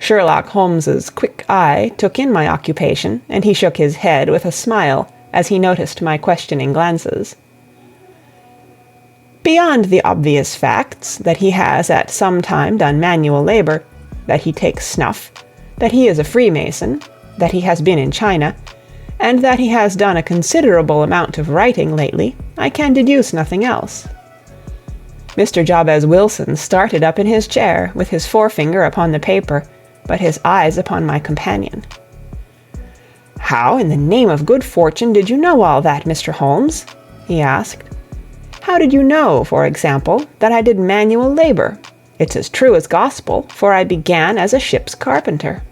Sherlock Holmes's quick eye took in my occupation, and he shook his head with a smile as he noticed my questioning glances. Beyond the obvious facts that he has at some time done manual labor, that he takes snuff, that he is a Freemason, that he has been in China, and that he has done a considerable amount of writing lately, I can deduce nothing else. Mr. Jabez Wilson started up in his chair, with his forefinger upon the paper, but his eyes upon my companion. "How, in the name of good fortune, did you know all that, Mr. Holmes?" he asked. "How did you know, for example, that I did manual labor? It's as true as gospel, for I began as a ship's carpenter."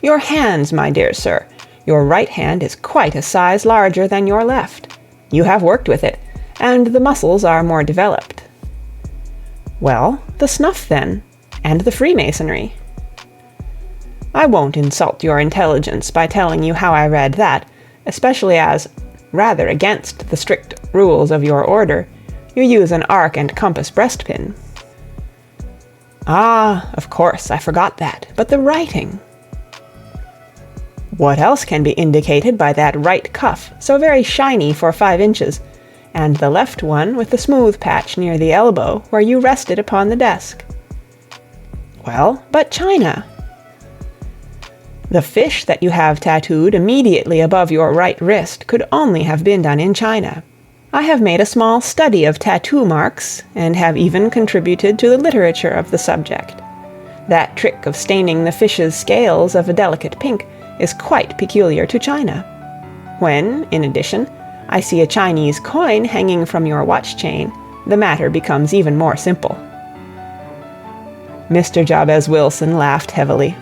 "Your hands, my dear sir. Your right hand is quite a size larger than your left. You have worked with it, and the muscles are more developed." "Well, the snuff, then, and the Freemasonry." "I won't insult your intelligence by telling you how I read that, especially as, rather against the strict rules of your order, you use an arc and compass breastpin." "Ah, of course, I forgot that. But the writing?" "What else can be indicated by that right cuff, so very shiny for 5 inches, and the left one with the smooth patch near the elbow where you rested upon the desk?" "Well, but China?" "The fish that you have tattooed immediately above your right wrist could only have been done in China. I have made a small study of tattoo marks, and have even contributed to the literature of the subject. That trick of staining the fish's scales of a delicate pink is quite peculiar to China. When, in addition, I see a Chinese coin hanging from your watch chain, the matter becomes even more simple." Mr. Jabez Wilson laughed heavily.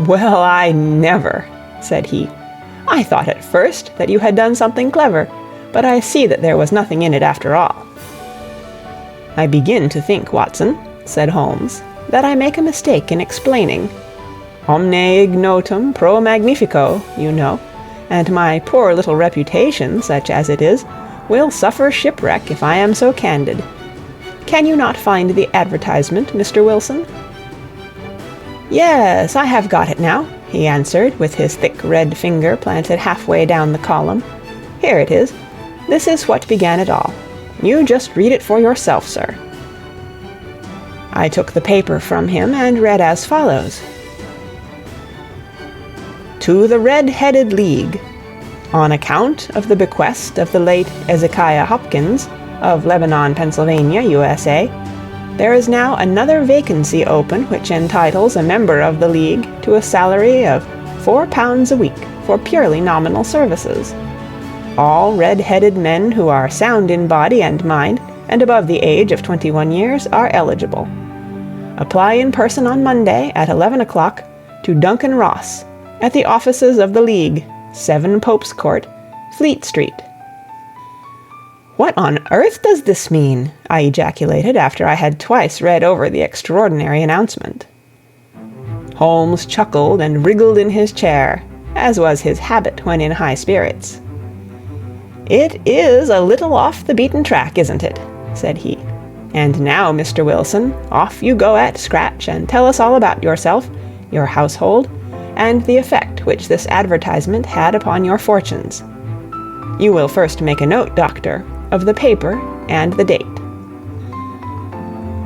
"Well, I never," said he. "I thought at first that you had done something clever, but I see that there was nothing in it after all." "I begin to think, Watson," said Holmes, "that I make a mistake in explaining. Omne ignotum pro magnifico, you know, and my poor little reputation, such as it is, will suffer shipwreck if I am so candid. Can you not find the advertisement, Mr. Wilson?" "Yes, I have got it now," he answered, with his thick red finger planted halfway down the column. "Here it is. This is what began it all. You just read it for yourself, sir." I took the paper from him and read as follows. "To the Red-Headed League. On account of the bequest of the late Ezekiah Hopkins, of Lebanon, Pennsylvania, USA, there is now another vacancy open which entitles a member of the League to a salary of £4 a week for purely nominal services. All red-headed men who are sound in body and mind and above the age of 21 years are eligible. Apply in person on Monday at 11 o'clock to Duncan Ross at the offices of the League, 7 Pope's Court, Fleet Street." "What on earth does this mean?" I ejaculated after I had twice read over the extraordinary announcement. Holmes chuckled and wriggled in his chair, as was his habit when in high spirits. "It is a little off the beaten track, isn't it?" said he. "And now, Mr. Wilson, off you go at scratch and tell us all about yourself, your household, and the effect which this advertisement had upon your fortunes. You will first make a note, Doctor, of the paper and the date."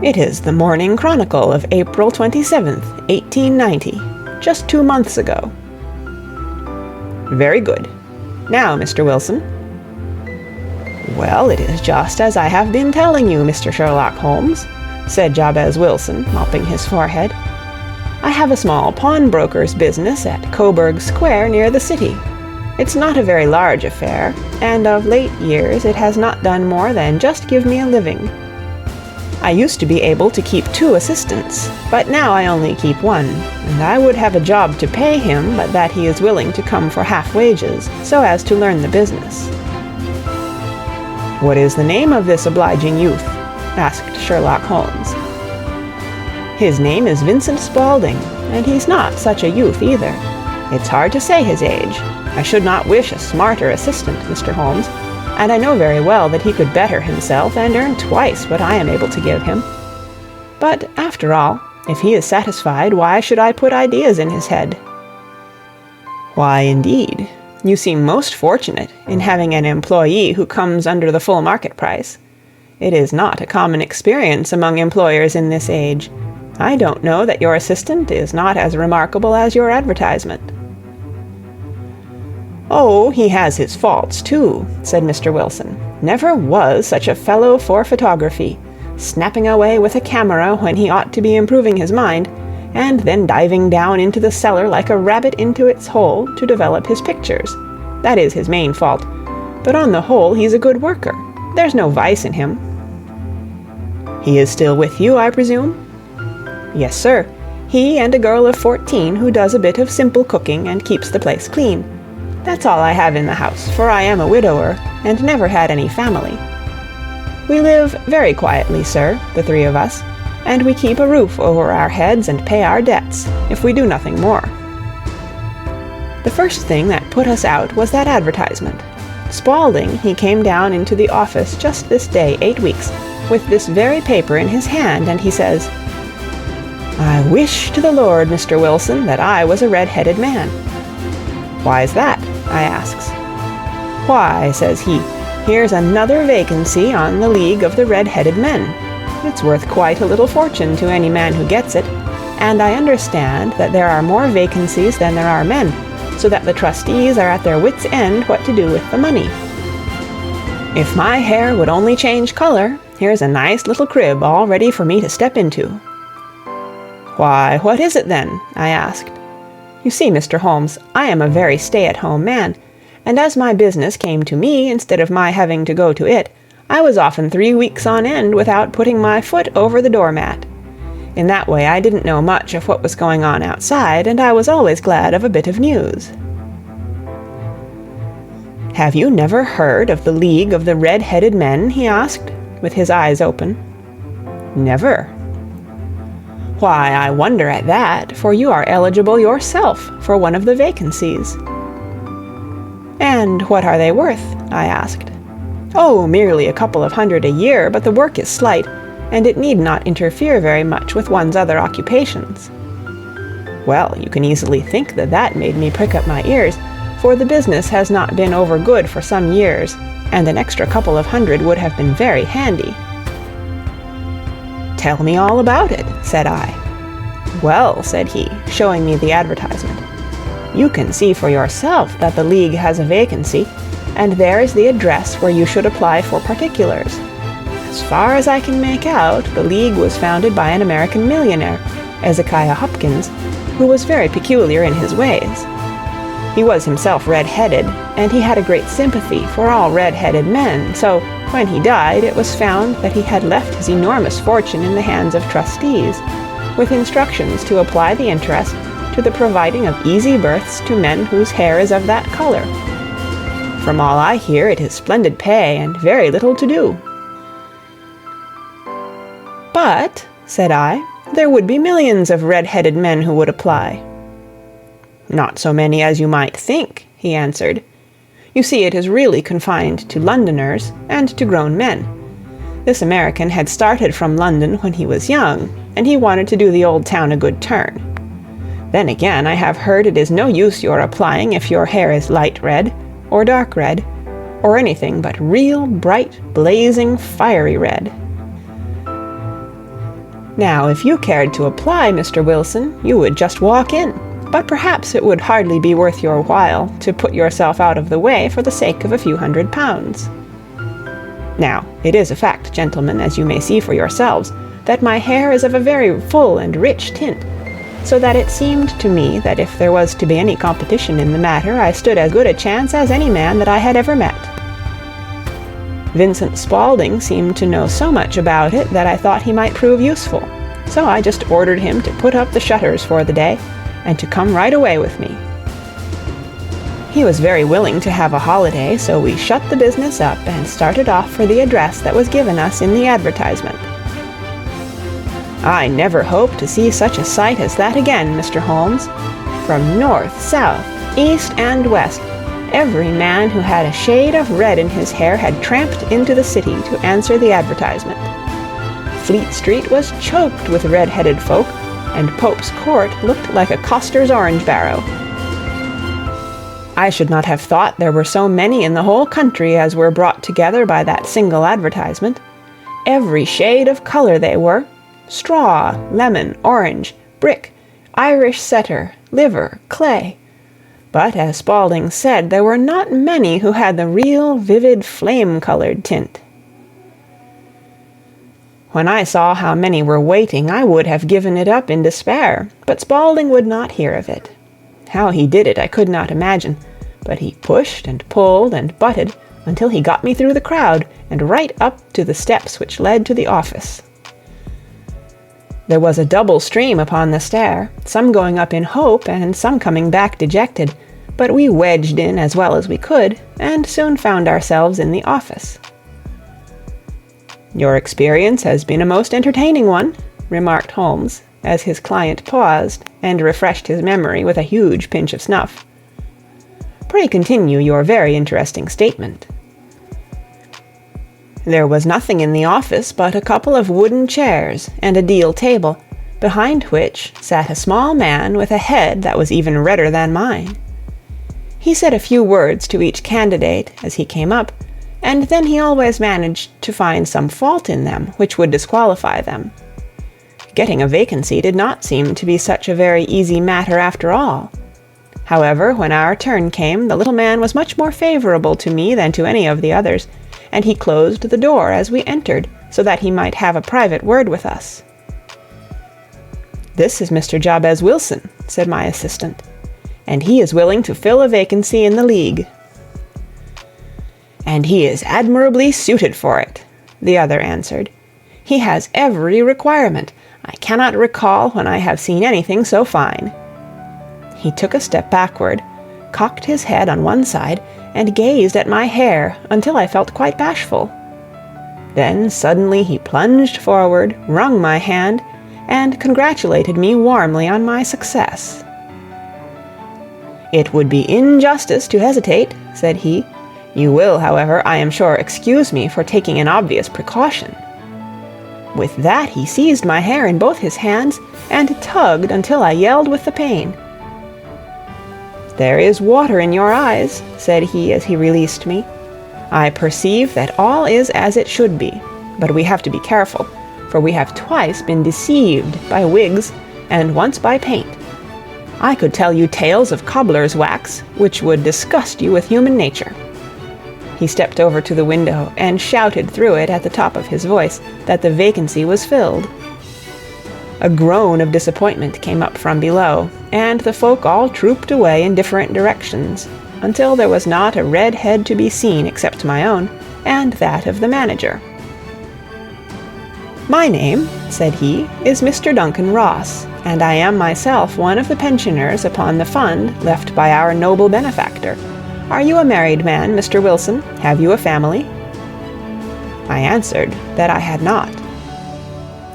"It is the Morning Chronicle of April 27th, 1890, just 2 months ago." "Very good. Now, Mr. Wilson." "Well, it is just as I have been telling you, Mr. Sherlock Holmes," said Jabez Wilson, mopping his forehead. "I have a small pawnbroker's business at Coburg Square near the city. It's not a very large affair, and of late years it has not done more than just give me a living. I used to be able to keep 2 assistants, but now I only keep 1, and I would have a job to pay him, but that he is willing to come for half wages, so as to learn the business." "What is the name of this obliging youth?" asked Sherlock Holmes. "His name is Vincent Spaulding, and he's not such a youth either. It's hard to say his age. I should not wish a smarter assistant, Mr. Holmes, and I know very well that he could better himself and earn twice what I am able to give him. But, after all, If he is satisfied, why should I put ideas in his head?" "Why, indeed. You seem most fortunate in having an employee who comes under the full market price. It is not a common experience among employers in this age. I don't know that your assistant is not as remarkable as your advertisement." "Oh, he has his faults, too," said Mr. Wilson. "Never was such a fellow for photography, snapping away with a camera when he ought to be improving his mind, and then diving down into the cellar like a rabbit into its hole to develop his pictures. That is his main fault, but on the whole he's a good worker. There's no vice in him." "He is still with you, I presume?" "Yes, sir. He and a girl of 14 who does a bit of simple cooking and keeps the place clean. That's all I have in the house, for I am a widower and never had any family. We live very quietly, sir, the three of us, and we keep a roof over our heads and pay our debts, if we do nothing more." The first thing that put us out was that advertisement. Spaulding, he came down into the office just this day 8 weeks, with this very paper in his hand, and he says, "I wish to the Lord, Mr. Wilson, that I was a red-headed man." "Why's that?" I asks. "Why," says he, "here's another vacancy on the League of the Red-Headed Men. It's worth quite a little fortune to any man who gets it, and I understand that there are more vacancies than there are men, so that the trustees are at their wits' end what to do with the money. If my hair would only change color, here's a nice little crib all ready for me to step into." "Why, what is it then?" I asked. You see, Mr. Holmes, I am a very stay-at-home man, and as my business came to me instead of my having to go to it, I was often 3 weeks on end without putting my foot over the doormat. In that way I didn't know much of what was going on outside, and I was always glad of a bit of news. "Have you never heard of the League of the Red-Headed Men?" he asked, with his eyes open. "Never." "Why, I wonder at that, for you are eligible yourself for one of the vacancies." "And what are they worth?" I asked. "Oh, merely a couple of hundred a year, but the work is slight, and it need not interfere very much with one's other occupations." Well, you can easily think that that made me prick up my ears, for the business has not been over good for some years, and an extra couple of hundred would have been very handy. "Tell me all about it," said I. "Well," said he, showing me the advertisement, "you can see for yourself that the League has a vacancy, and there is the address where you should apply for particulars. As far as I can make out, the League was founded by an American millionaire, Ezekiah Hopkins, who was very peculiar in his ways. He was himself red-headed, and he had a great sympathy for all red-headed men, so when he died it was found that he had left his enormous fortune in the hands of trustees, with instructions to apply the interest to the providing of easy berths to men whose hair is of that color. From all I hear, it is splendid pay and very little to do." "But," said I, "there would be millions of red-headed men who would apply." "Not so many as you might think," he answered. "You see, it is really confined to Londoners and to grown men. This American had started from London when he was young, and he wanted to do the old town a good turn. Then again, I have heard it is no use your applying if your hair is light red, or dark red, or anything but real bright, blazing, fiery red. Now, if you cared to apply, Mr. Wilson, you would just walk in, but perhaps it would hardly be worth your while to put yourself out of the way for the sake of a few £100. Now, it is a fact, gentlemen, as you may see for yourselves, that my hair is of a very full and rich tint, so that it seemed to me that if there was to be any competition in the matter, I stood as good a chance as any man that I had ever met. Vincent Spaulding seemed to know so much about it that I thought he might prove useful, so I just ordered him to put up the shutters for the day, and to come right away with me. He was very willing to have a holiday, so we shut the business up and started off for the address that was given us in the advertisement. I never hope to see such a sight as that again, Mr. Holmes. From north, south, east, and west, every man who had a shade of red in his hair had tramped into the city to answer the advertisement. Fleet Street was choked with red-headed folk, and Pope's Court looked like a coster's orange barrow. I should not have thought there were so many in the whole country as were brought together by that single advertisement. Every shade of colour they were: straw, lemon, orange, brick, Irish setter, liver, clay. But, as Spaulding said, there were not many who had the real vivid flame-coloured tint. When I saw how many were waiting, I would have given it up in despair, but Spaulding would not hear of it. How he did it I could not imagine, but he pushed and pulled and butted until he got me through the crowd and right up to the steps which led to the office. There was a double stream upon the stair, some going up in hope and some coming back dejected, but we wedged in as well as we could, and soon found ourselves in the office. "Your experience has been a most entertaining one," remarked Holmes, as his client paused and refreshed his memory with a huge pinch of snuff. "Pray continue your very interesting statement." There was nothing in the office but a couple of wooden chairs and a deal table, behind which sat a small man with a head that was even redder than mine. He said a few words to each candidate as he came up, and then he always managed to find some fault in them which would disqualify them. Getting a vacancy did not seem to be such a very easy matter after all. However, when our turn came, the little man was much more favourable to me than to any of the others, and he closed the door as we entered, so that he might have a private word with us. "This is Mr. Jabez Wilson," said my assistant, "and he is willing to fill a vacancy in the League." "And he is admirably suited for it," the other answered. "He has every requirement. I cannot recall when I have seen anything so fine." He took a step backward, cocked his head on one side, and gazed at my hair until I felt quite bashful. Then suddenly he plunged forward, wrung my hand, and congratulated me warmly on my success. "It would be injustice to hesitate," said he. "You will, however, I am sure, excuse me for taking an obvious precaution." With that he seized my hair in both his hands and tugged until I yelled with the pain. "There is water in your eyes," said he as he released me. "I perceive that all is as it should be, but we have to be careful, for we have twice been deceived by wigs and once by paint. I could tell you tales of cobbler's wax, which would disgust you with human nature." He stepped over to the window and shouted through it at the top of his voice that the vacancy was filled. A groan of disappointment came up from below, and the folk all trooped away in different directions, until there was not a red head to be seen except my own, and that of the manager. "My name," said he, "is Mr. Duncan Ross, and I am myself one of the pensioners upon the fund left by our noble benefactor. Are you a married man, Mr. Wilson? Have you a family?" I answered that I had not.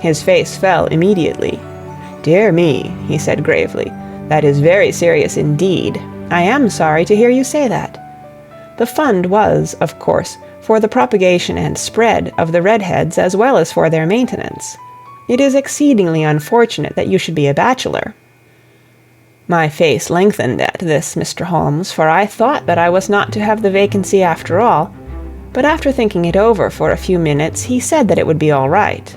His face fell immediately. "Dear me," he said gravely, "that is very serious indeed. I am sorry to hear you say that. The fund was, of course, for the propagation and spread of the redheads as well as for their maintenance. It is exceedingly unfortunate that you should be a bachelor." My face lengthened at this, Mr. Holmes, for I thought that I was not to have the vacancy after all, but after thinking it over for a few minutes, he said that it would be all right.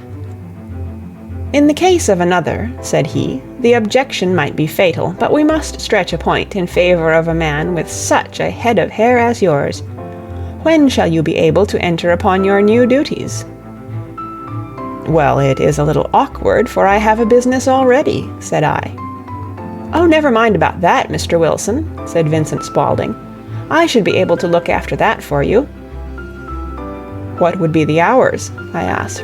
"In the case of another," said he, "the objection might be fatal, but we must stretch a point in favor of a man with such a head of hair as yours. When shall you be able to enter upon your new duties?" "Well, it is a little awkward, for I have a business already," said I. "Oh, never mind about that, Mr. Wilson," said Vincent Spaulding. "I should be able to look after that for you." "What would be the hours?" I asked.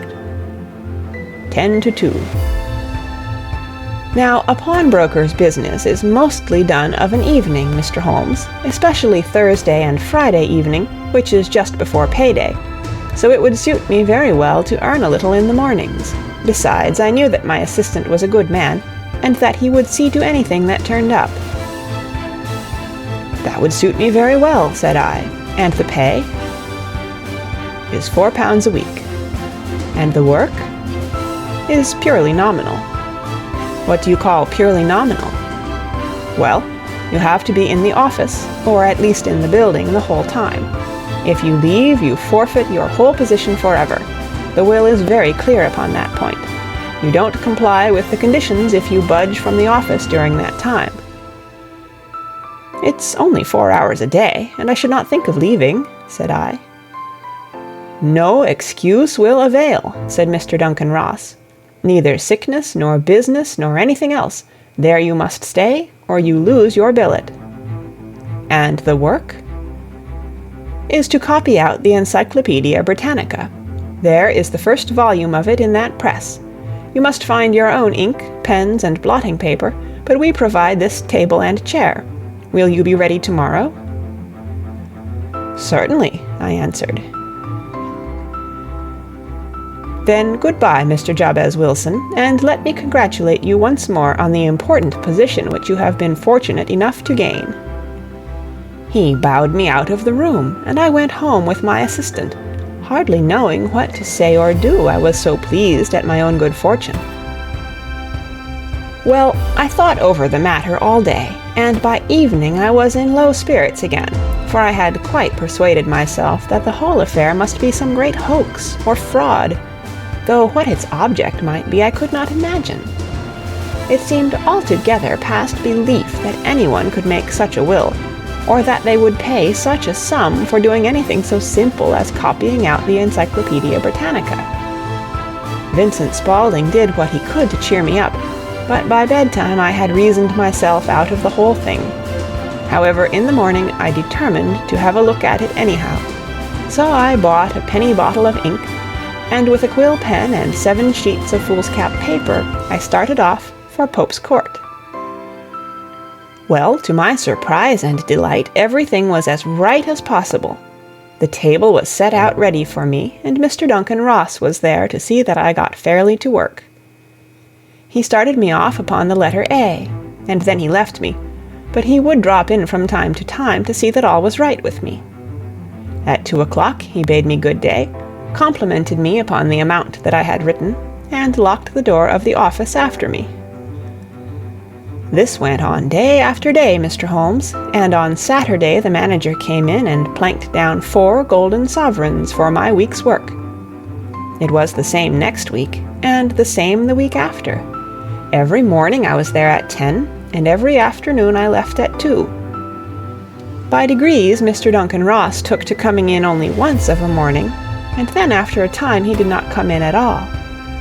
10 to 2. Now, a pawnbroker's business is mostly done of an evening, Mr. Holmes, especially Thursday and Friday evening, which is just before payday, so it would suit me very well to earn a little in the mornings. Besides, I knew that my assistant was a good man, and that he would see to anything that turned up. "That would suit me very well," said I. "And the pay?" "Is £4 a week." "And the work?" "Is purely nominal." What do you call purely nominal? Well, you have to be in the office, or at least in the building, the whole time. If you leave, you forfeit your whole position forever. The will is very clear upon that point. You don't comply with the conditions if you budge from the office during that time. It's only 4 hours a day, and I should not think of leaving, said I. No excuse will avail, said Mr. Duncan Ross. Neither sickness, nor business, nor anything else. There you must stay, or you lose your billet. And the work? Is to copy out the Encyclopedia Britannica. There is the first volume of it in that press. You must find your own ink, pens, and blotting paper, but we provide this table and chair. Will you be ready tomorrow? Certainly, I answered. Then goodbye, Mr. Jabez Wilson, and let me congratulate you once more on the important position which you have been fortunate enough to gain. He bowed me out of the room, and I went home with my assistant, hardly knowing what to say or do, I was so pleased at my own good fortune. Well, I thought over the matter all day, and by evening I was in low spirits again, for I had quite persuaded myself that the whole affair must be some great hoax or fraud, though what its object might be I could not imagine. It seemed altogether past belief that anyone could make such a will, or that they would pay such a sum for doing anything so simple as copying out the Encyclopedia Britannica. Vincent Spaulding did what he could to cheer me up, but by bedtime I had reasoned myself out of the whole thing. However, in the morning I determined to have a look at it anyhow. So I bought a penny bottle of ink, and with a quill pen and 7 sheets of foolscap paper, I started off for Pope's Court. Well, to my surprise and delight, everything was as right as possible. The table was set out ready for me, and Mr. Duncan Ross was there to see that I got fairly to work. He started me off upon the letter A, and then he left me, but he would drop in from time to time to see that all was right with me. At 2 o'clock he bade me good day, complimented me upon the amount that I had written, and locked the door of the office after me. This went on day after day, Mr. Holmes, and on Saturday the manager came in and planked down 4 golden sovereigns for my week's work. It was the same next week, and the same the week after. Every morning I was there at 10, and every afternoon I left at 2. By degrees, Mr. Duncan Ross took to coming in only once of a morning, and then after a time he did not come in at all.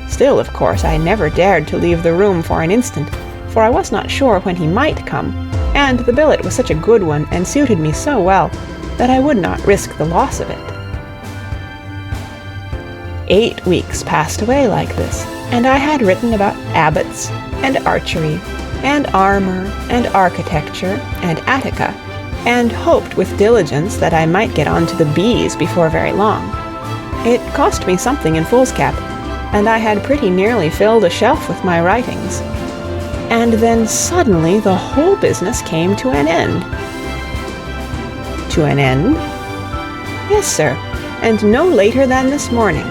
Still, of course, I never dared to leave the room for an instant, for I was not sure when he might come, and the billet was such a good one and suited me so well that I would not risk the loss of it. 8 weeks passed away like this, and I had written about abbots, and archery, and armor, and architecture, and Attica, and hoped with diligence that I might get on to the bees before very long. It cost me something in foolscap, and I had pretty nearly filled a shelf with my writings. And then suddenly the whole business came to an end. To an end? Yes, sir, and no later than this morning.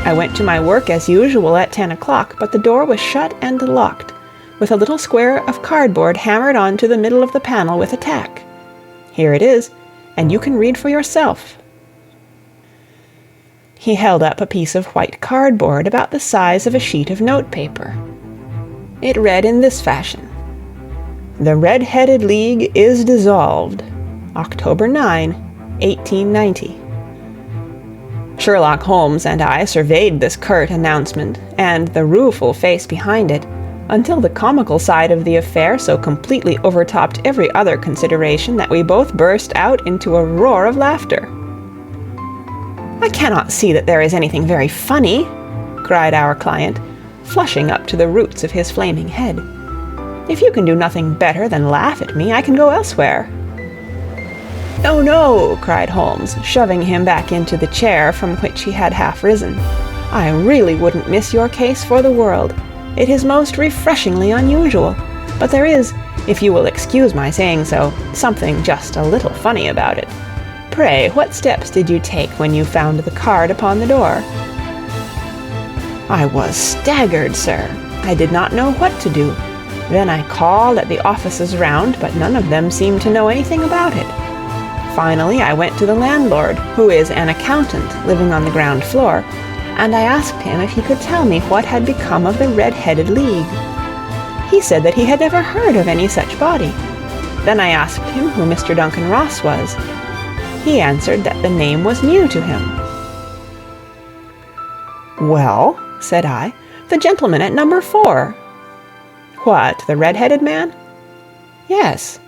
I went to my work as usual at 10 o'clock, but the door was shut and locked, with a little square of cardboard hammered onto the middle of the panel with a tack. Here it is, and you can read for yourself. He held up a piece of white cardboard about the size of a sheet of notepaper. It read in this fashion: "The Red-Headed League is dissolved. October 9, 1890. Sherlock Holmes and I surveyed this curt announcement, and the rueful face behind it, until the comical side of the affair so completely overtopped every other consideration that we both burst out into a roar of laughter. "I cannot see that there is anything very funny," cried our client, flushing up to the roots of his flaming head. "If you can do nothing better than laugh at me, I can go elsewhere." "No, no," cried Holmes, shoving him back into the chair from which he had half risen. "I really wouldn't miss your case for the world. It is most refreshingly unusual, but there is, if you will excuse my saying so, something just a little funny about it. Pray, what steps did you take when you found the card upon the door?" "I was staggered, sir. I did not know what to do. Then I called at the offices round, but none of them seemed to know anything about it. Finally, I went to the landlord, who is an accountant living on the ground floor, and I asked him if he could tell me what had become of the Red-Headed League. He said that he had never heard of any such body. Then I asked him who Mr. Duncan Ross was. He answered that the name was new to him. "Well," said I, "the gentleman at number 4. "What, the red-headed man?" "Yes."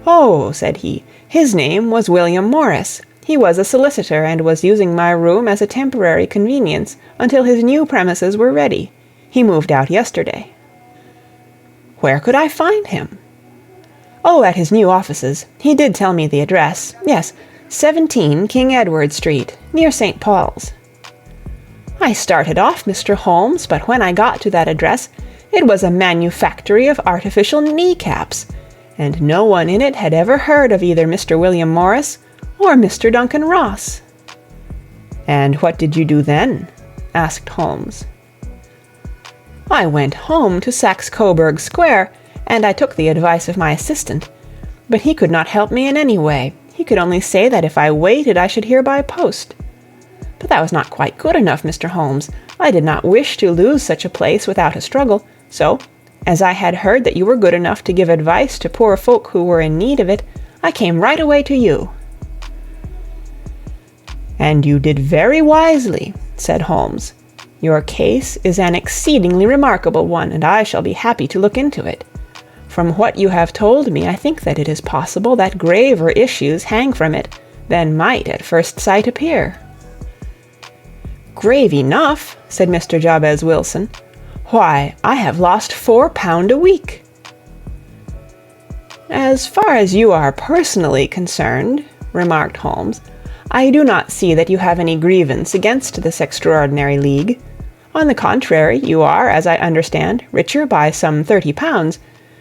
"Oh," said he, "his name was William Morris. He was a solicitor and was using my room as a temporary convenience until his new premises were ready. He moved out yesterday." "Where could I find him?" "Oh, at his new offices. He did tell me the address. Yes, 17 King Edward Street, near St. Paul's." I started off, Mr. Holmes, but when I got to that address, it was a manufactory of artificial kneecaps, and no one in it had ever heard of either Mr. William Morris or Mr. Duncan Ross. "And what did you do then?" asked Holmes. "I went home to Saxe-Coburg Square, and I took the advice of my assistant. But he could not help me in any way. He could only say that if I waited I should hear by post. But that was not quite good enough, Mr. Holmes. I did not wish to lose such a place without a struggle, so, as I had heard that you were good enough to give advice to poor folk who were in need of it, I came right away to you." "And you did very wisely," said Holmes. "Your case is an exceedingly remarkable one, and I shall be happy to look into it. From what you have told me, I think that it is possible that graver issues hang from it than might at first sight appear." "Grave enough," said Mr. Jabez Wilson. "Why, I have lost £4 a week." "As far as you are personally concerned," remarked Holmes, "I do not see that you have any grievance against this extraordinary league. On the contrary, you are, as I understand, richer by some £30,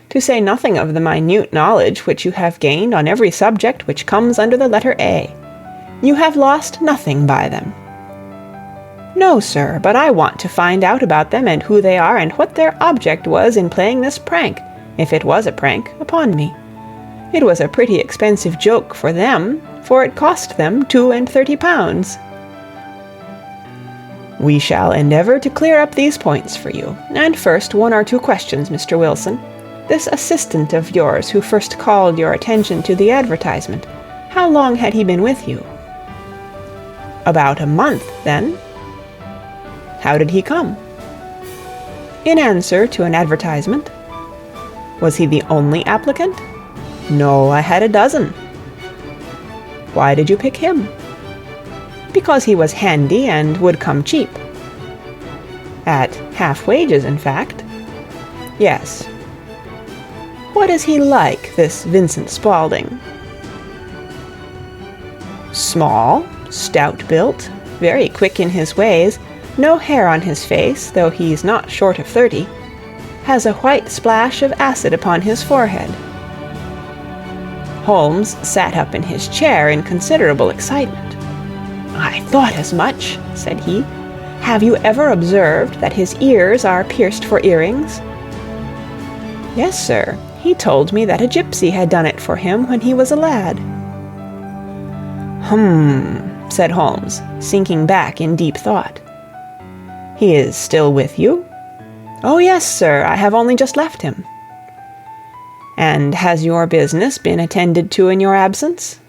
to say nothing of the minute knowledge which you have gained on every subject which comes under the letter A. You have lost nothing by them." "No, sir, but I want to find out about them and who they are and what their object was in playing this prank, if it was a prank, upon me. It was a pretty expensive joke for them, for it cost them £32. "We shall endeavour to clear up these points for you. And first, 1 or 2 questions, Mr. Wilson. This assistant of yours who first called your attention to the advertisement, how long had he been with you?" "About a month, then." "How did he come?" "In answer to an advertisement." "Was he the only applicant?" "No, I had a dozen." "Why did you pick him?" "Because he was handy and would come cheap." "At half wages, in fact?" "Yes." "What is he like, this Vincent Spaulding?" "Small, stout-built, very quick in his ways, no hair on his face, though he's not short of 30, has a white splash of acid upon his forehead." Holmes sat up in his chair in considerable excitement. "I thought as much," said he. "Have you ever observed that his ears are pierced for earrings?" "Yes, sir. He told me that a gypsy had done it for him when he was a lad." Said Holmes, sinking back in deep thought. "He is still with you?" "Oh, yes, sir. I have only just left him." "And has your business been attended to in your absence?"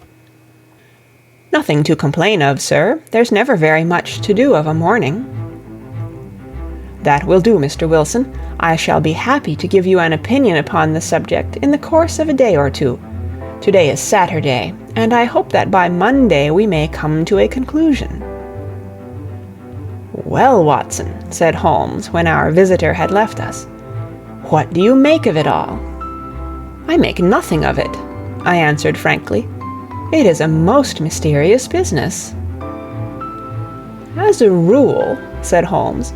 "Nothing to complain of, sir. There's never very much to do of a morning." "That will do, Mr. Wilson. I shall be happy to give you an opinion upon the subject in the course of a day or two. Today is Saturday, and I hope that by Monday we may come to a conclusion." "Well, Watson," said Holmes, when our visitor had left us, "what do you make of it all?" "I make nothing of it," I answered frankly. "It is a most mysterious business." "As a rule," said Holmes,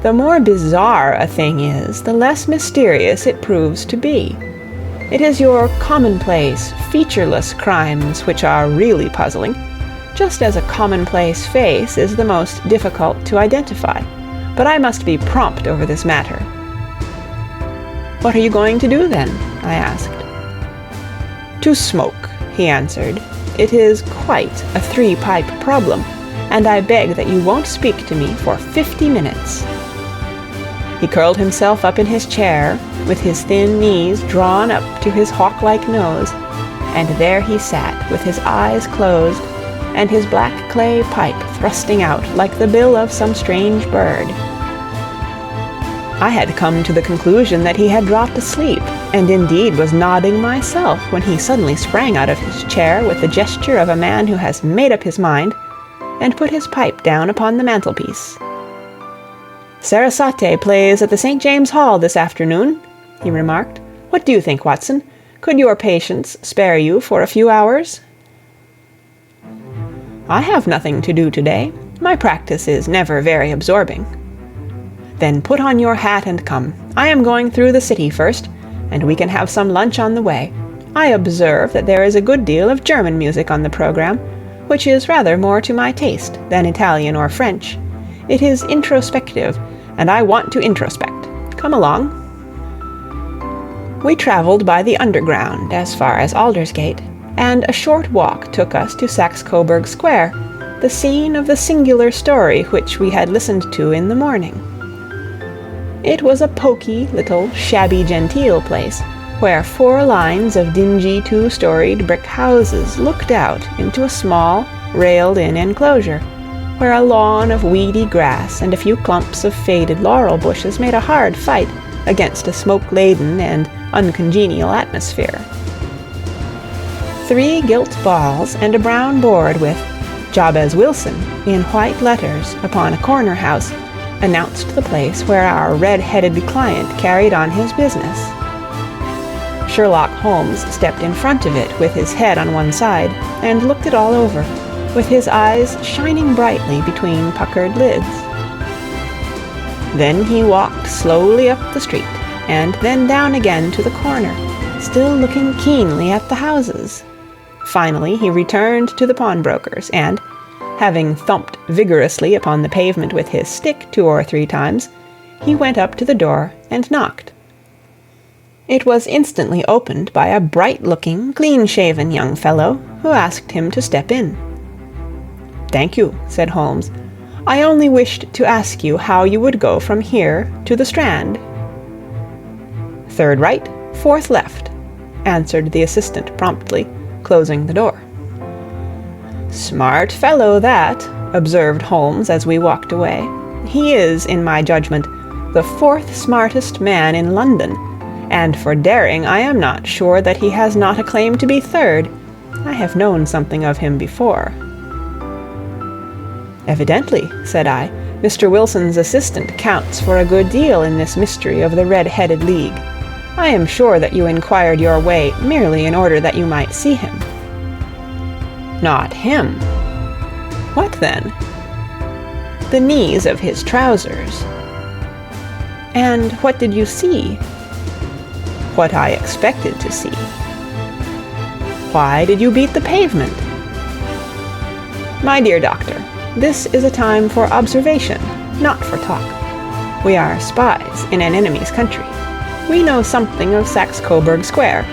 "the more bizarre a thing is, the less mysterious it proves to be. It is your commonplace, featureless crimes which are really puzzling, just as a commonplace face is the most difficult to identify. But I must be prompt over this matter." "What are you going to do then?" I asked. "To smoke," he answered. "It is quite a three-pipe problem, and I beg that you won't speak to me for 50 minutes." He curled himself up in his chair, with his thin knees drawn up to his hawk-like nose, and there he sat with his eyes closed, and his black clay pipe thrusting out like the bill of some strange bird. I had come to the conclusion that he had dropped asleep, and indeed was nodding myself, when he suddenly sprang out of his chair with the gesture of a man who has made up his mind, and put his pipe down upon the mantelpiece. "Sarasate plays at the St. James Hall this afternoon," he remarked. "What do you think, Watson? Could your patients spare you for a few hours?" "I have nothing to do today. My practice is never very absorbing." "Then put on your hat and come. I am going through the city first, and we can have some lunch on the way. I observe that there is a good deal of German music on the program, which is rather more to my taste than Italian or French. It is introspective, and I want to introspect. Come along." We traveled by the Underground as far as Aldersgate, and a short walk took us to Saxe-Coburg Square, the scene of the singular story which we had listened to in the morning. It was a poky, little, shabby-genteel place, where 4 lines of dingy 2-storied brick houses looked out into a small, railed-in enclosure, where a lawn of weedy grass and a few clumps of faded laurel bushes made a hard fight against a smoke-laden and uncongenial atmosphere. 3 gilt balls and a brown board with "Jabez Wilson" in white letters upon a corner house announced the place where our red-headed client carried on his business. Sherlock Holmes stepped in front of it with his head on one side and looked it all over, with his eyes shining brightly between puckered lids. Then he walked slowly up the street, and then down again to the corner, still looking keenly at the houses. Finally he returned to the pawnbroker's, and, having thumped vigorously upon the pavement with his stick 2 or 3 times, he went up to the door and knocked. It was instantly opened by a bright-looking, clean-shaven young fellow, who asked him to step in. "Thank you," said Holmes. "I only wished to ask you how you would go from here to the Strand." "Third right, 4th left," answered the assistant promptly, closing the door. "Smart fellow, that," observed Holmes as we walked away. "He is, in my judgment, the 4th smartest man in London, and for daring I am not sure that he has not a claim to be 3rd. I have known something of him before." "Evidently," said I, "Mr. Wilson's assistant counts for a good deal in this mystery of the Red-Headed League. I am sure that you inquired your way merely in order that you might see him." "Not him." "What then?" "The knees of his trousers." "And what did you see?" "What I expected to see." "Why did you beat the pavement?" "My dear doctor, this is a time for observation, not for talk. We are spies in an enemy's country. We know something of Saxe-Coburg Square.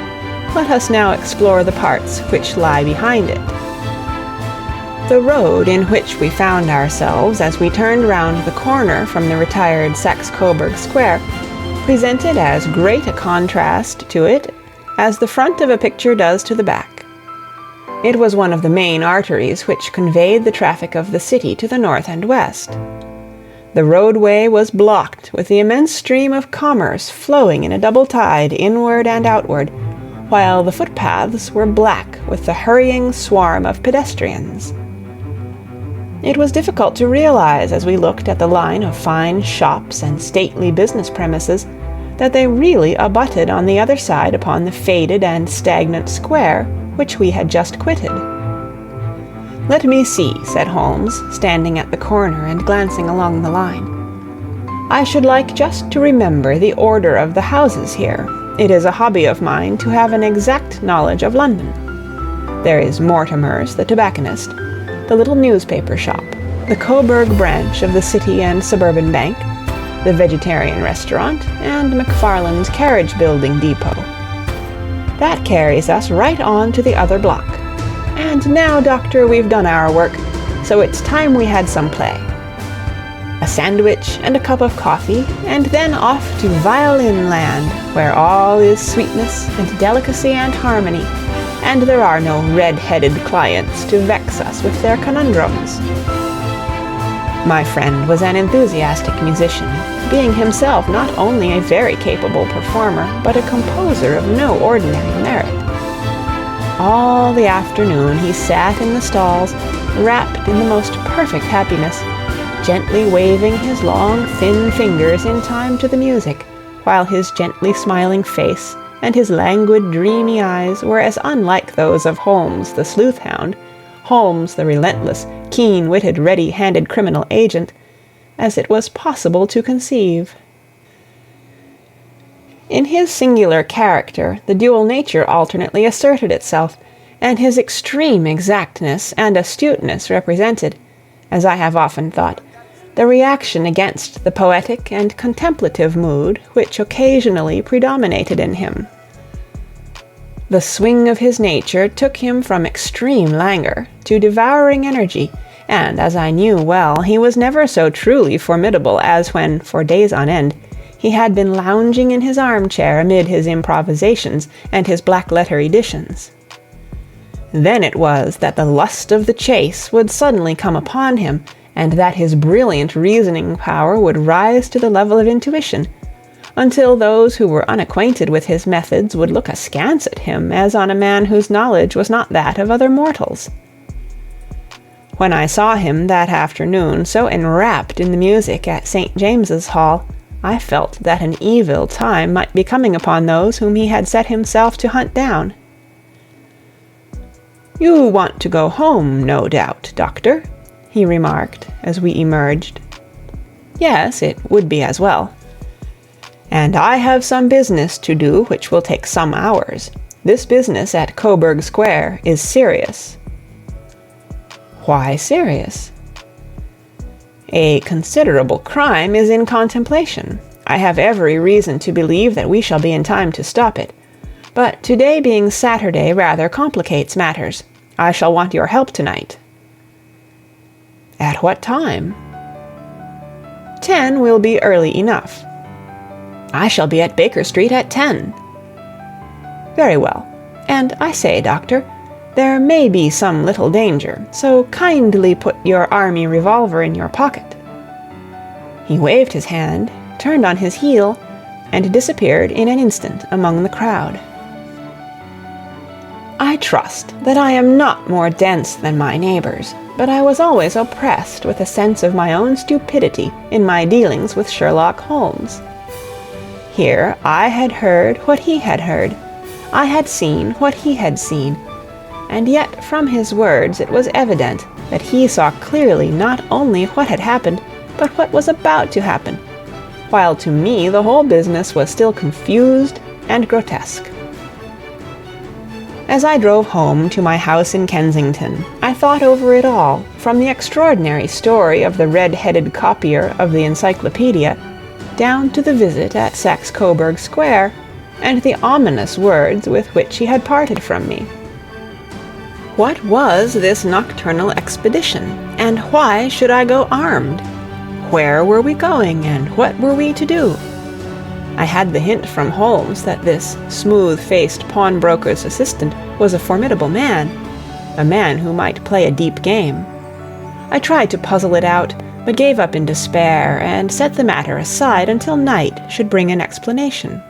Let us now explore the parts which lie behind it. The road in which we found ourselves as we turned round the corner from the retired Saxe-Coburg Square presented as great a contrast to it as the front of a picture does to the back. It was one of the main arteries which conveyed the traffic of the city to the north and west. The roadway was blocked with the immense stream of commerce flowing in a double tide inward and outward, while the footpaths were black with the hurrying swarm of pedestrians. It was difficult to realize, as we looked at the line of fine shops and stately business premises, that they really abutted on the other side upon the faded and stagnant square which we had just quitted. "Let me see," said Holmes, standing at the corner and glancing along the line. "I should like just to remember the order of the houses here. It is a hobby of mine to have an exact knowledge of London. There is Mortimer's, the tobacconist, the little newspaper shop, the Coburg branch of the City and Suburban Bank, the vegetarian restaurant, and McFarland's carriage building depot. That carries us right on to the other block. And now, Doctor, we've done our work, so it's time we had some play. A sandwich and a cup of coffee, and then off to Violin Land, where all is sweetness and delicacy and harmony, and there are no red-headed clients to vex us with their conundrums. My friend was an enthusiastic musician, being himself not only a very capable performer, but a composer of no ordinary merit. All the afternoon he sat in the stalls, wrapped in the most perfect happiness, gently waving his long, thin fingers in time to the music, while his gently smiling face and his languid, dreamy eyes were as unlike those of Holmes the sleuth-hound, Holmes the relentless, keen-witted, ready-handed criminal agent, as it was possible to conceive. In his singular character, the dual nature alternately asserted itself, and his extreme exactness and astuteness represented, as I have often thought, the reaction against the poetic and contemplative mood which occasionally predominated in him. The swing of his nature took him from extreme languor to devouring energy, and, as I knew well, he was never so truly formidable as when, for days on end, he had been lounging in his armchair amid his improvisations and his black-letter editions. Then it was that the lust of the chase would suddenly come upon him, and that his brilliant reasoning power would rise to the level of intuition, until those who were unacquainted with his methods would look askance at him as on a man whose knowledge was not that of other mortals. When I saw him that afternoon so enwrapped in the music at St. James's Hall, I felt that an evil time might be coming upon those whom he had set himself to hunt down. "You want to go home, no doubt, Doctor," he remarked as we emerged. "Yes, it would be as well." "And I have some business to do which will take some hours. This business at Coburg Square is serious." "Why serious?" "A considerable crime is in contemplation. I have every reason to believe that we shall be in time to stop it. But today being Saturday rather complicates matters. I shall want your help tonight." "At what time?" 10 will be early enough." "I shall be at Baker Street at 10. "Very well. And I say, Doctor, there may be some little danger, so kindly put your army revolver in your pocket." He waved his hand, turned on his heel, and disappeared in an instant among the crowd. I trust that I am not more dense than my neighbors, but I was always oppressed with a sense of my own stupidity in my dealings with Sherlock Holmes. Here I had heard what he had heard, I had seen what he had seen, and yet from his words it was evident that he saw clearly not only what had happened, but what was about to happen, while to me the whole business was still confused and grotesque. As I drove home to my house in Kensington, I thought over it all, from the extraordinary story of the red-headed copier of the encyclopedia, down to the visit at Saxe-Coburg Square, and the ominous words with which he had parted from me. What was this nocturnal expedition, and why should I go armed? Where were we going, and what were we to do? I had the hint from Holmes that this smooth-faced pawnbroker's assistant was a formidable man, a man who might play a deep game. I tried to puzzle it out, but gave up in despair and set the matter aside until night should bring an explanation.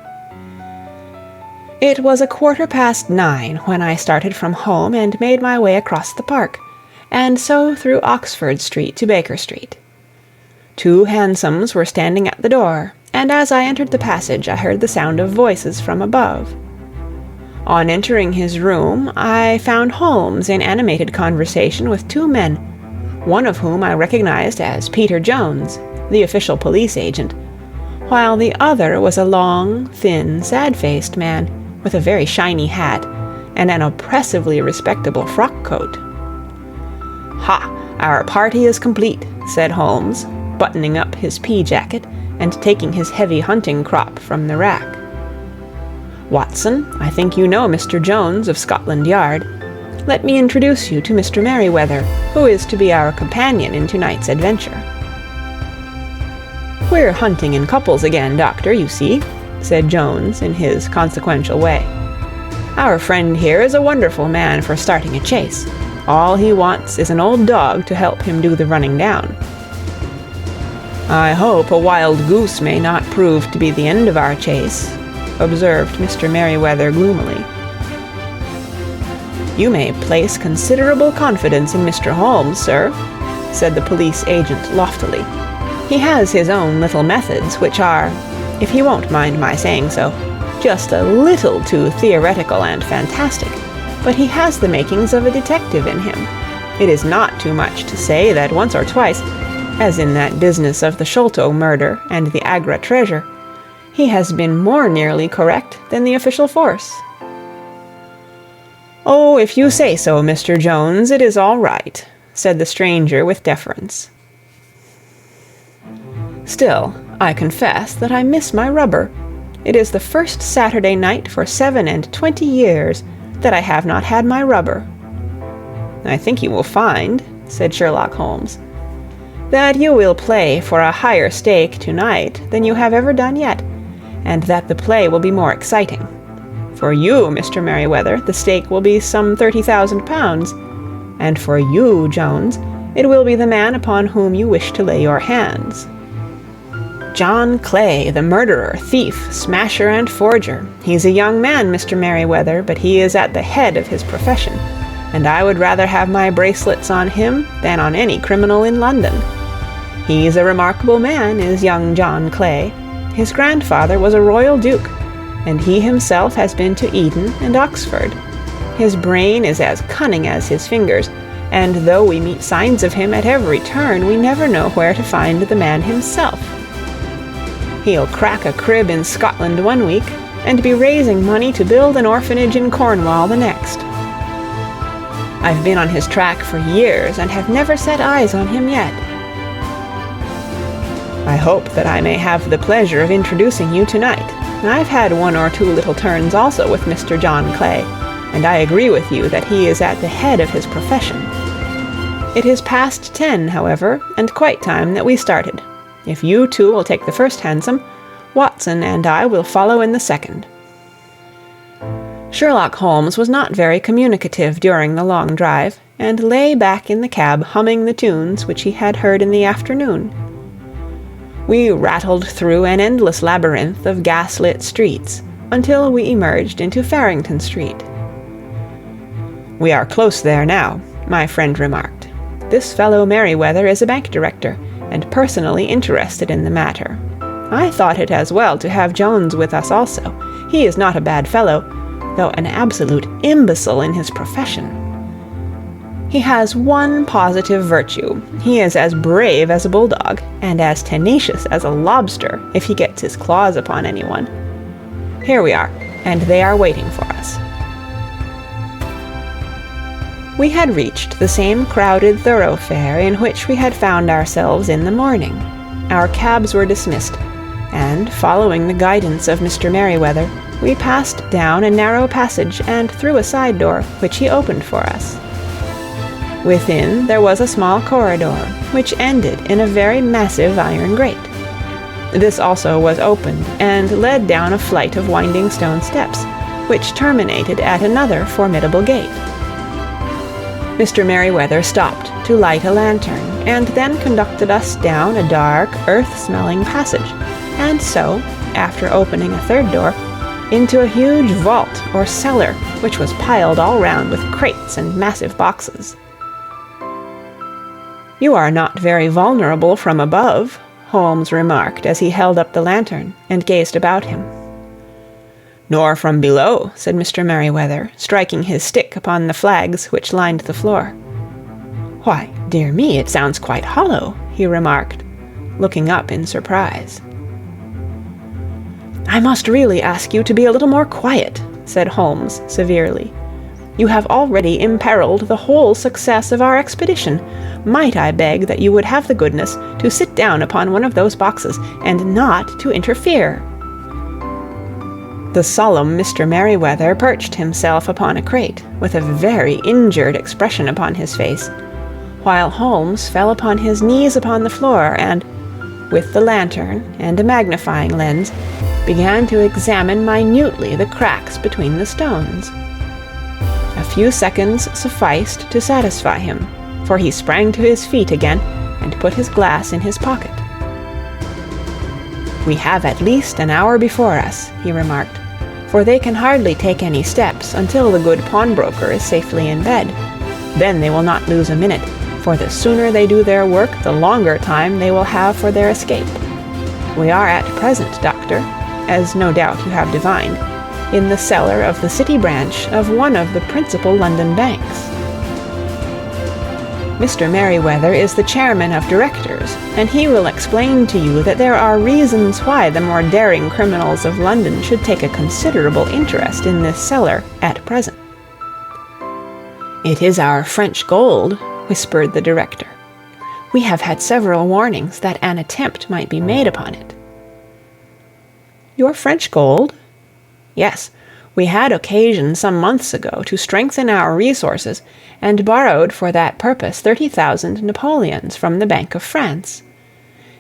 It was 9:15 when I started from home and made my way across the park, and so through Oxford Street to Baker Street. 2 hansoms were standing at the door, and as I entered the passage I heard the sound of voices from above. On entering his room, I found Holmes in animated conversation with 2 men, one of whom I recognized as Peter Jones, the official police agent, while the other was a long, thin, sad-faced man with a very shiny hat and an oppressively respectable frock-coat. "Ha! Our party is complete," said Holmes, buttoning up his pea-jacket and taking his heavy hunting crop from the rack. "Watson, I think you know Mr. Jones of Scotland Yard. Let me introduce you to Mr. Merryweather, who is to be our companion in tonight's adventure." "We're hunting in couples again, Doctor, you see," said Jones in his consequential way. "Our friend here is a wonderful man for starting a chase. All he wants is an old dog to help him do the running down." "I hope a wild goose may not prove to be the end of our chase," observed Mr. Merryweather gloomily. "You may place considerable confidence in Mr. Holmes, sir," said the police agent loftily. "He has his own little methods, which are, if he won't mind my saying so, just a little too theoretical and fantastic, but he has the makings of a detective in him. It is not too much to say that once or twice, as in that business of the Sholto murder and the Agra treasure, he has been more nearly correct than the official force." "Oh, if you say so, Mr. Jones, it is all right," said the stranger with deference. "Still, I confess that I miss my rubber. It is the first Saturday night for 27 years that I have not had my rubber." "I think you will find," said Sherlock Holmes, "that you will play for a higher stake tonight than you have ever done yet, and that the play will be more exciting. For you, Mr. Merryweather, the stake will be some £30,000, and for you, Jones, it will be the man upon whom you wish to lay your hands. John Clay, the murderer, thief, smasher, and forger. He's a young man, Mr. Merryweather, but he is at the head of his profession, and I would rather have my bracelets on him than on any criminal in London. He's a remarkable man, is young John Clay. His grandfather was a royal duke, and he himself has been to Eton and Oxford. His brain is as cunning as his fingers, and though we meet signs of him at every turn, we never know where to find the man himself. He'll crack a crib in Scotland one week, and be raising money to build an orphanage in Cornwall the next. I've been on his track for years, and have never set eyes on him yet. I hope that I may have the pleasure of introducing you tonight. I've had one or two little turns also with Mr. John Clay, and I agree with you that he is at the head of his profession. It is past 10, however, and quite time that we started. If you two will take the first hansom, Watson and I will follow in the second." Sherlock Holmes was not very communicative during the long drive, and lay back in the cab humming the tunes which he had heard in the afternoon. We rattled through an endless labyrinth of gas-lit streets, until we emerged into Farrington Street. "We are close there now," my friend remarked. "This fellow Merryweather is a bank director, and personally interested in the matter. I thought it as well to have Jones with us also. He is not a bad fellow, though an absolute imbecile in his profession. He has one positive virtue. He is as brave as a bulldog, and as tenacious as a lobster if he gets his claws upon anyone. Here we are, and they are waiting for us." We had reached the same crowded thoroughfare in which we had found ourselves in the morning. Our cabs were dismissed, and, following the guidance of Mr. Merryweather, we passed down a narrow passage and through a side door, which he opened for us. Within there was a small corridor, which ended in a very massive iron grate. This also was opened, and led down a flight of winding stone steps, which terminated at another formidable gate. Mr. Merryweather stopped to light a lantern, and then conducted us down a dark, earth-smelling passage, and so, after opening a third door, into a huge vault or cellar, which was piled all round with crates and massive boxes. "You are not very vulnerable from above," Holmes remarked as he held up the lantern and gazed about him. "Nor from below," said Mr. Merryweather, striking his stick upon the flags which lined the floor. "Why, dear me, it sounds quite hollow," he remarked, looking up in surprise. "I must really ask you to be a little more quiet," said Holmes severely. You have already imperiled the whole success of our expedition. Might I beg that you would have the goodness to sit down upon one of those boxes, and not to interfere?" The solemn Mr. Merryweather perched himself upon a crate, with a very injured expression upon his face, while Holmes fell upon his knees upon the floor, and, with the lantern and a magnifying lens, began to examine minutely the cracks between the stones. A few seconds sufficed to satisfy him, for he sprang to his feet again and put his glass in his pocket. "We have at least an hour before us," he remarked, "for they can hardly take any steps until the good pawnbroker is safely in bed. Then they will not lose a minute, for the sooner they do their work, the longer time they will have for their escape. We are at present, Doctor, as no doubt you have divined, in the cellar of the City branch of one of the principal London banks. Mr. Merryweather is the chairman of directors, and he will explain to you that there are reasons why the more daring criminals of London should take a considerable interest in this cellar at present." "It is our French gold," whispered the director. "We have had several warnings that an attempt might be made upon it." "Your French gold?" "Yes. We had occasion some months ago to strengthen our resources, and borrowed for that purpose 30,000 Napoleons from the Bank of France.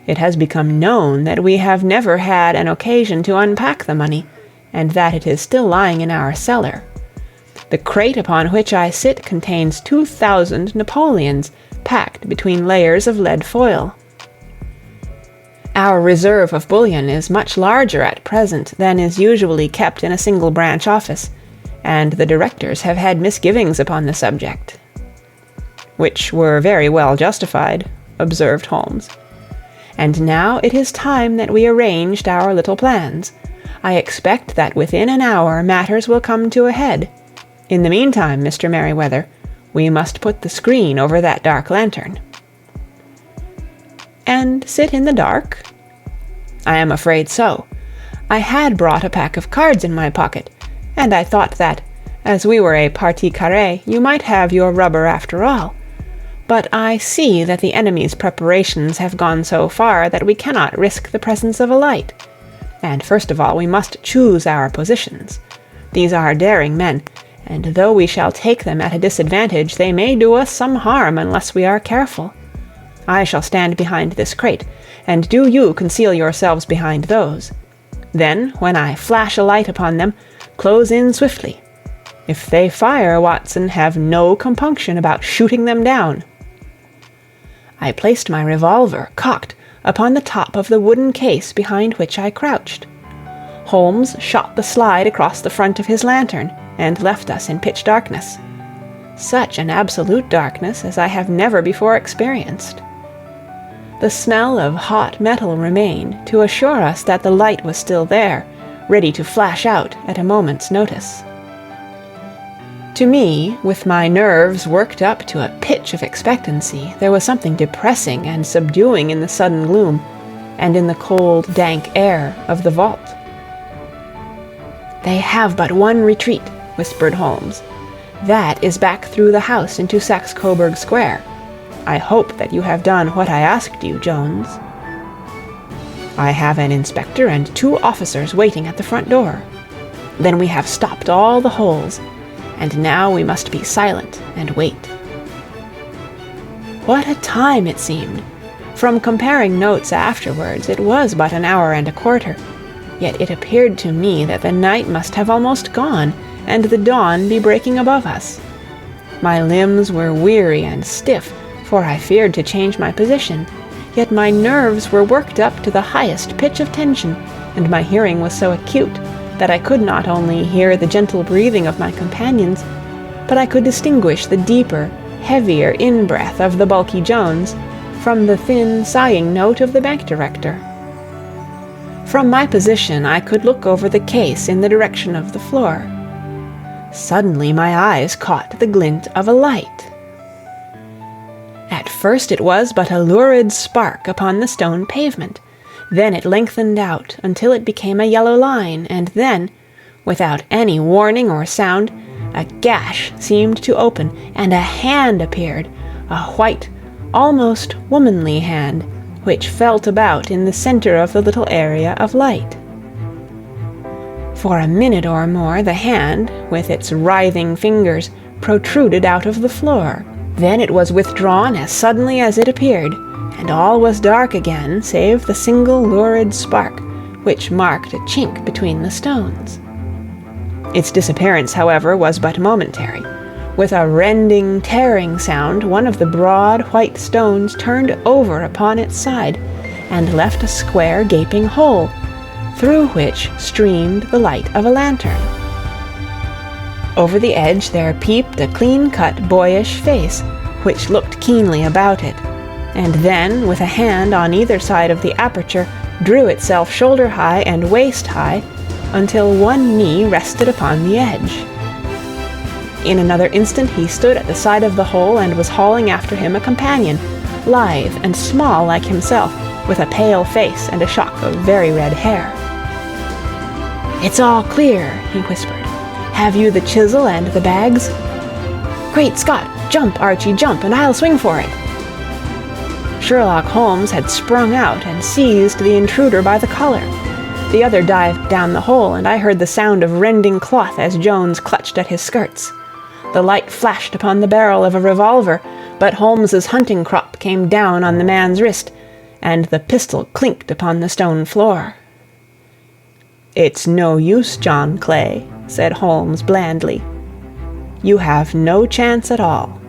It has become known that we have never had an occasion to unpack the money, and that it is still lying in our cellar. The crate upon which I sit contains 2,000 Napoleons, packed between layers of lead foil. Our reserve of bullion is much larger at present than is usually kept in a single branch office, and the directors have had misgivings upon the subject." "Which were very well justified," observed Holmes. "And now it is time that we arranged our little plans. I expect that within an hour matters will come to a head. In the meantime, Mr. Merryweather, we must put the screen over that dark lantern." "And sit in the dark?" "I am afraid so. I had brought a pack of cards in my pocket, and I thought that, as we were a partie carrée, you might have your rubber after all. But I see that the enemy's preparations have gone so far that we cannot risk the presence of a light. And first of all we must choose our positions. These are daring men, and though we shall take them at a disadvantage, they may do us some harm unless we are careful. I shall stand behind this crate, and do you conceal yourselves behind those. Then, when I flash a light upon them, close in swiftly. If they fire, Watson, have no compunction about shooting them down." I placed my revolver, cocked, upon the top of the wooden case behind which I crouched. Holmes shot the slide across the front of his lantern, and left us in pitch darkness. Such an absolute darkness as I have never before experienced. The smell of hot metal remained to assure us that the light was still there, ready to flash out at a moment's notice. To me, with my nerves worked up to a pitch of expectancy, there was something depressing and subduing in the sudden gloom, and in the cold, dank air of the vault. "They have but one retreat," whispered Holmes. "That is back through the house into Saxe-Coburg Square. I hope that you have done what I asked you, Jones." "I have an inspector and 2 officers waiting at the front door." "Then we have stopped all the holes, and now we must be silent and wait." What a time it seemed! From comparing notes afterwards, it was but an hour and a quarter, yet it appeared to me that the night must have almost gone, and the dawn be breaking above us. My limbs were weary and stiff, for I feared to change my position, yet my nerves were worked up to the highest pitch of tension, and my hearing was so acute that I could not only hear the gentle breathing of my companions, but I could distinguish the deeper, heavier in-breath of the bulky Jones from the thin, sighing note of the bank director. From my position I could look over the case in the direction of the floor. Suddenly my eyes caught the glint of a light. At first it was but a lurid spark upon the stone pavement. Then it lengthened out until it became a yellow line, and then, without any warning or sound, A gash seemed to open, and a hand appeared, a white, almost womanly hand, which felt about in the center of the little area of light. For a minute or more the hand, with its writhing fingers, protruded out of the floor. Then it was withdrawn as suddenly as it appeared, and all was dark again save the single lurid spark, which marked a chink between the stones. Its disappearance, however, was but momentary. With a rending, tearing sound, one of the broad white stones turned over upon its side, and left a square gaping hole, through which streamed the light of a lantern. Over the edge there peeped a clean-cut, boyish face, which looked keenly about it, and then, with a hand on either side of the aperture, drew itself shoulder-high and waist-high, until one knee rested upon the edge. In another instant he stood at the side of the hole and was hauling after him a companion, lithe and small like himself, with a pale face and a shock of very red hair. "It's all clear," he whispered. "Have you the chisel and the bags?" "Great Scott! Jump, Archie, jump, and I'll swing for it!" Sherlock Holmes had sprung out and seized the intruder by the collar. The other dived down the hole, and I heard the sound of rending cloth as Jones clutched at his skirts. The light flashed upon the barrel of a revolver, but Holmes's hunting crop came down on the man's wrist, and the pistol clinked upon the stone floor. "It's no use, John Clay," said Holmes blandly. "You have no chance at all."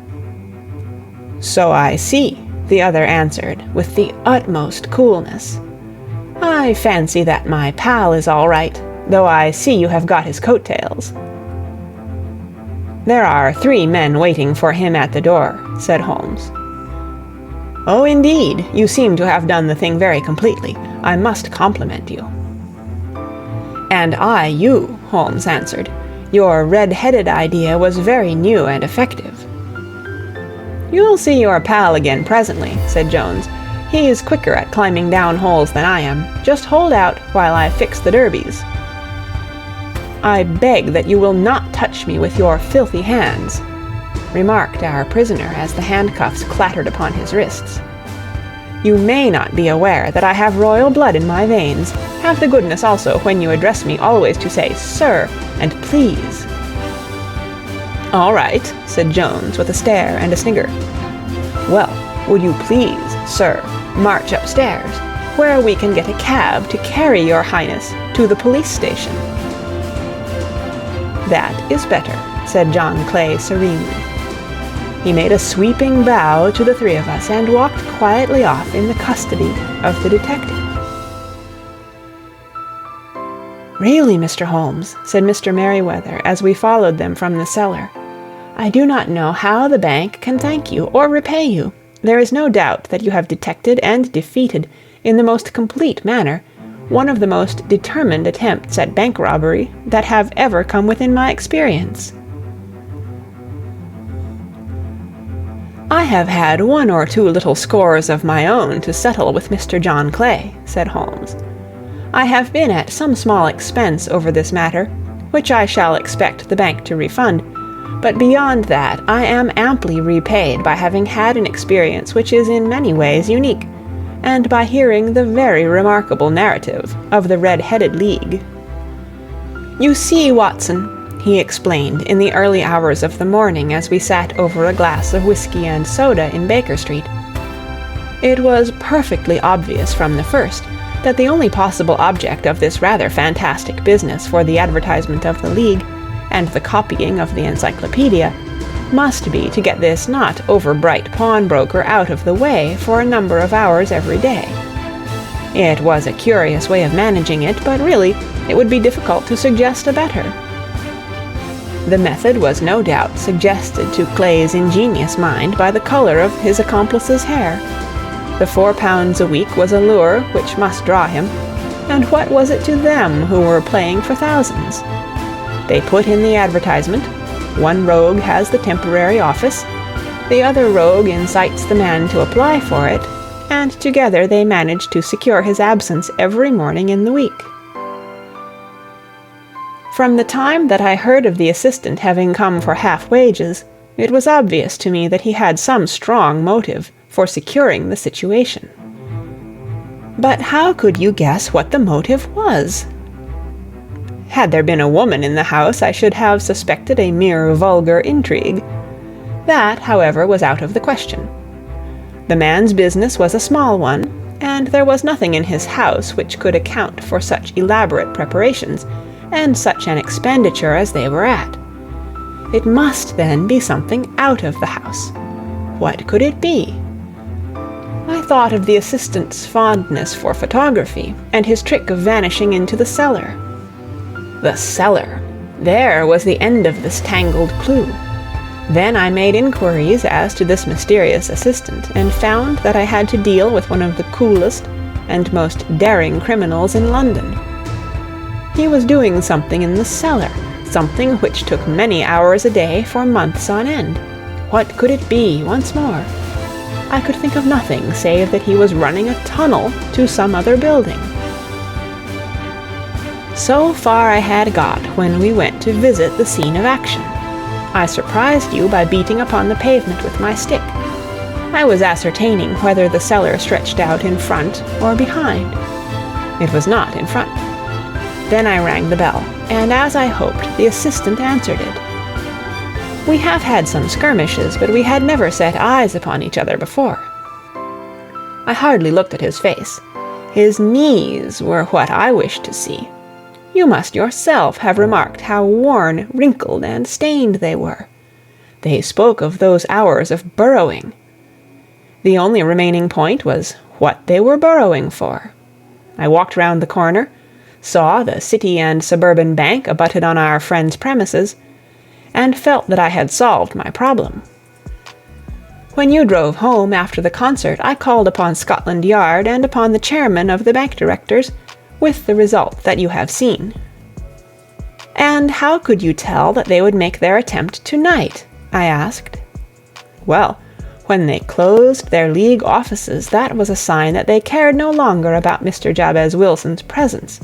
"So I see," the other answered, with the utmost coolness. "I fancy that my pal is all right, though I see you have got his coat-tails." "There are 3 men waiting for him at the door," said Holmes. "Oh, indeed, you seem to have done the thing very completely. I must compliment you." "And I you," Holmes answered. "Your red-headed idea was very new and effective." "You'll see your pal again presently," said Jones. "He's quicker at climbing down holes than I am. Just hold out while I fix the derbies." "I beg that you will not touch me with your filthy hands," remarked our prisoner as the handcuffs clattered upon his wrists. "You may not be aware that I have royal blood in my veins. Have the goodness also, when you address me, always to say 'sir' and 'please.'" "All right," said Jones, with a stare and a snigger. "Well, would you please, sir, march upstairs, where we can get a cab to carry your highness to the police station?" "That is better," said John Clay serenely. He made a sweeping bow to the 3 of us and walked quietly off in the custody of the detective. "Really, Mr. Holmes," said Mr. Merryweather as we followed them from the cellar, "I do not know how the bank can thank you or repay you. There is no doubt that you have detected and defeated, in the most complete manner, one of the most determined attempts at bank robbery that have ever come within my experience." "I have had 1 or 2 little scores of my own to settle with Mr. John Clay," said Holmes. "I have been at some small expense over this matter, which I shall expect the bank to refund, but beyond that I am amply repaid by having had an experience which is in many ways unique, and by hearing the very remarkable narrative of the Red-Headed League. You see, Watson," he explained in the early hours of the morning as we sat over a glass of whiskey and soda in Baker Street, "it was perfectly obvious from the first that the only possible object of this rather fantastic business for the advertisement of the League, and the copying of the encyclopedia, must be to get this not over-bright pawnbroker out of the way for a number of hours every day. It was a curious way of managing it, but really it would be difficult to suggest a better. The method was no doubt suggested to Clay's ingenious mind by the color of his accomplice's hair. The £4 a week was a lure which must draw him, and what was it to them who were playing for thousands? They put in the advertisement, one rogue has the temporary office, the other rogue incites the man to apply for it, and together they manage to secure his absence every morning in the week. From the time that I heard of the assistant having come for half wages, it was obvious to me that he had some strong motive for securing the situation. But how could you guess what the motive was? Had there been a woman in the house, I should have suspected a mere vulgar intrigue. That, however, was out of the question. The man's business was a small one, and there was nothing in his house which could account for such elaborate preparations and such an expenditure as they were at. It must, then, be something out of the house. What could it be? I thought of the assistant's fondness for photography and his trick of vanishing into the cellar. The cellar! There was the end of this tangled clue. Then I made inquiries as to this mysterious assistant, and found that I had to deal with one of the coolest and most daring criminals in London. He was doing something in the cellar, something which took many hours a day for months on end. What could it be, once more? I could think of nothing save that he was running a tunnel to some other building. So far I had got when we went to visit the scene of action. I surprised you by beating upon the pavement with my stick. I was ascertaining whether the cellar stretched out in front or behind. It was not in front. Then I rang the bell, and as I hoped, the assistant answered it. We have had some skirmishes, but we had never set eyes upon each other before. I hardly looked at his face. His knees were what I wished to see. You must yourself have remarked how worn, wrinkled, and stained they were. They spoke of those hours of burrowing. The only remaining point was what they were burrowing for. I walked round the corner, saw the City and Suburban Bank abutted on our friend's premises, and felt that I had solved my problem. When you drove home after the concert, I called upon Scotland Yard and upon the chairman of the bank directors, with the result that you have seen. And how could you tell that they would make their attempt tonight? I asked. Well, when they closed their league offices, that was a sign that they cared no longer about Mr. Jabez Wilson's presence.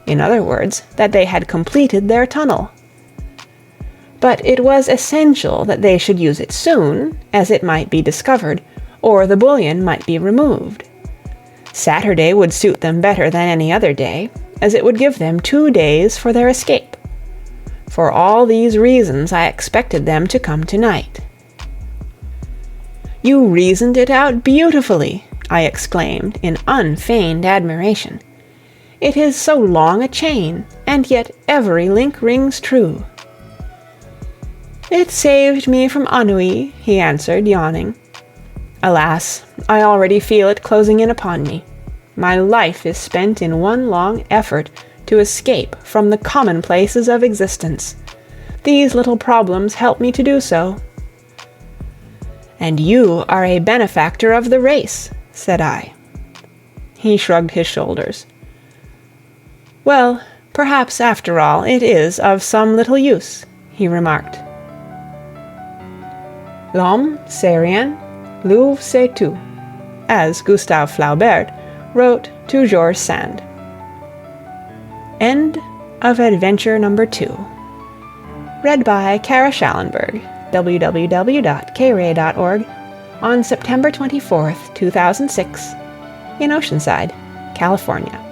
In other words, that they had completed their tunnel. But it was essential that they should use it soon, as it might be discovered, or the bullion might be removed. Saturday would suit them better than any other day, as it would give them 2 days for their escape. For all these reasons, I expected them to come tonight. You reasoned it out beautifully, I exclaimed in unfeigned admiration. It is so long a chain, and yet every link rings true. It saved me from ennui, he answered, yawning. Alas, I already feel it closing in upon me. My life is spent in one long effort to escape from the commonplaces of existence. These little problems help me to do so. And you are a benefactor of the race, said I. He shrugged his shoulders. Well, perhaps after all it is of some little use, he remarked. L'homme c'est rien, l'œuvre c'est tout, as Gustave Flaubert wrote to George Sand. End of adventure number 2. Read by Kara Schallenberg, www.kray.org, on September 24th, 2006, in Oceanside, California.